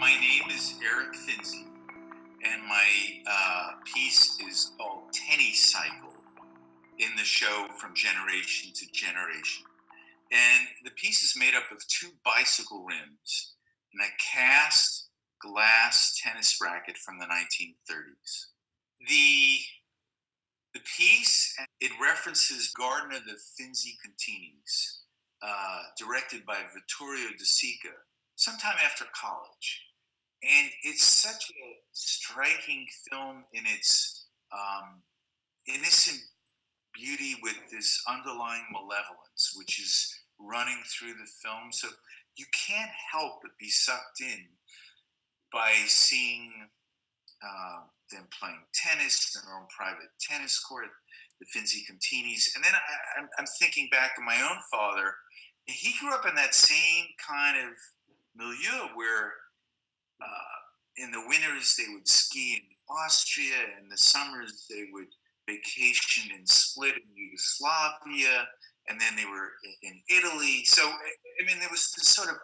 My name is Eric Finzi, and my piece is called Tennicycle in the show From Generation to Generation. And the piece is made up of two bicycle rims and a cast glass tennis racket from the 1930s. The piece, it references Garden of the Finzi Cantinis, directed by Vittorio De Sica, sometime after college. And it's such a striking film in its innocent beauty with this underlying malevolence, which is running through the film. So you can't help but be sucked in by seeing them playing tennis in their own private tennis court, the Finzi Cantinis. And then I'm thinking back to my own father. He grew up in that same kind of milieu where in the winters they would ski in Austria, in the summers they would vacation in Split in Yugoslavia, and then they were in Italy. So I mean, there was this sort of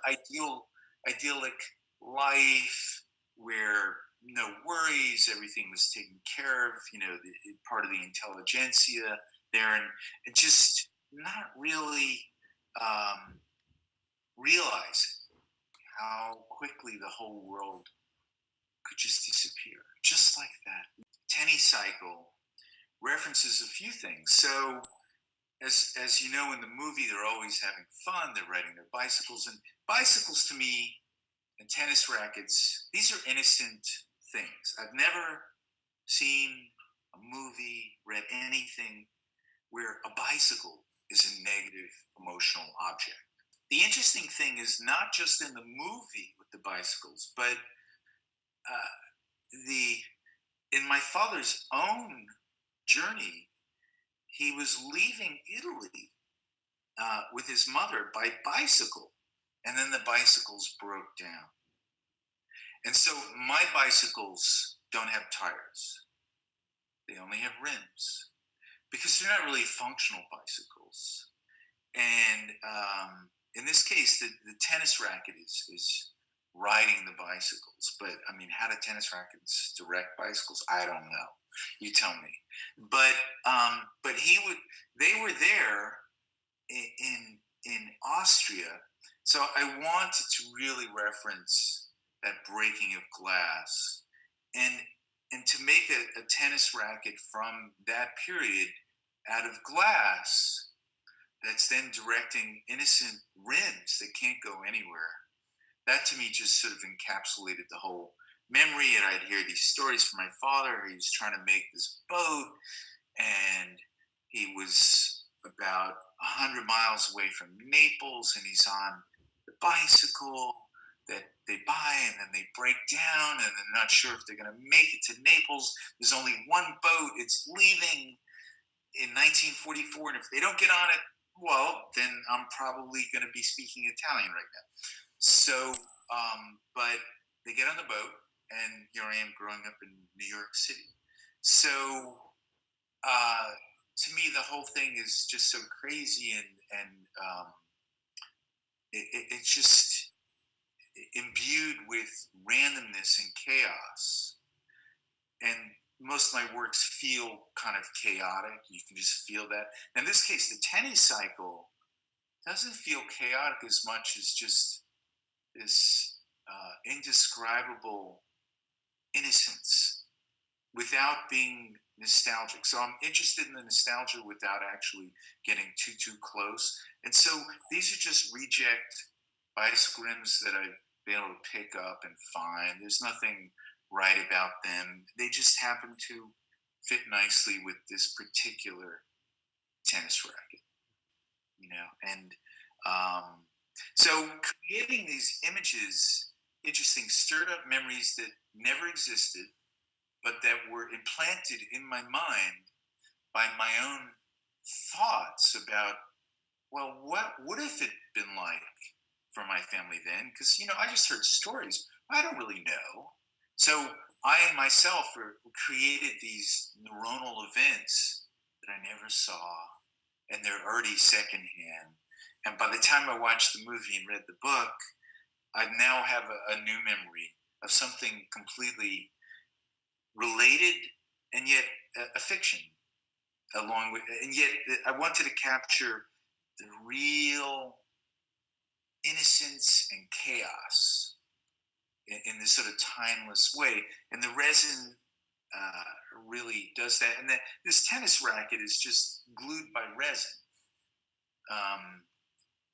idyllic life where no worries, everything was taken care of. Part of the intelligentsia there, and just not really realizing how quickly the whole world could just disappear, just like that. Tennicycle references a few things. So, as you know, in the movie, they're always having fun. They're riding their bicycles, and bicycles to me and tennis rackets, these are innocent things. I've never seen a movie, read anything where a bicycle is a negative emotional object. The interesting thing is not just in the movie with the bicycles, but in my father's own journey, he was leaving Italy with his mother by bicycle, and then the bicycles broke down. And so my bicycles don't have tires; they only have rims because they're not really functional bicycles. And in this case, the tennis racket is riding the bicycles. But I mean, how do tennis rackets direct bicycles? I don't know. You tell me. But they were there in Austria. So I wanted to really reference that breaking of glass, and to make a tennis racket from that period out of glass that's then directing innocent rims that can't go anywhere. That to me just sort of encapsulated the whole memory. And I'd hear these stories from my father. He was trying to make this boat, and he was about 100 miles away from Naples, and he's on the bicycle that they buy, and then they break down, and they're not sure if they're going to make it to Naples. There's only one boat. It's leaving in 1944, and if they don't get on it, well, then I'm probably going to be speaking Italian right now. So, but they get on the boat, and here I am growing up in New York City. So, to me, the whole thing is just so crazy, and it's just imbued with randomness and chaos. And most of my works feel kind of chaotic. You can just feel that. In this case, the Tennicycle doesn't feel chaotic as much as just this indescribable innocence without being nostalgic. So I'm interested in the nostalgia without actually getting too close. And so these are just reject bicycle rims that I've been able to pick up and find. There's nothing right about them. They just happen to fit nicely with this particular tennis racket, and so creating these images, interesting, stirred up memories that never existed, but that were implanted in my mind by my own thoughts about, well, what would have it been like for my family then? Because, I just heard stories. I don't really know. So I myself created these neuronal events that I never saw, and they're already secondhand. And by the time I watched the movie and read the book, I now have a new memory of something completely related and yet a fiction along with, and yet I wanted to capture the real innocence and chaos in this sort of timeless way. And the resin really does that. And this tennis racket is just glued by resin. Um,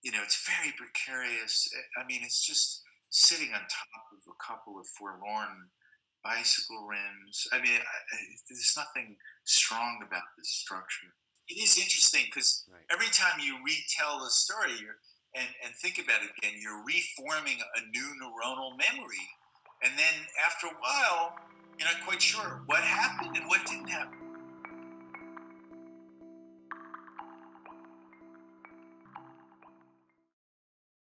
it's very precarious. I mean, it's just sitting on top of a couple of forlorn bicycle rims. I mean, there's nothing strong about this structure. It is interesting because Right. every time you retell the story and think about it again, you're reforming a new neuronal memory. And then after a while, you're not quite sure what happened and what didn't happen.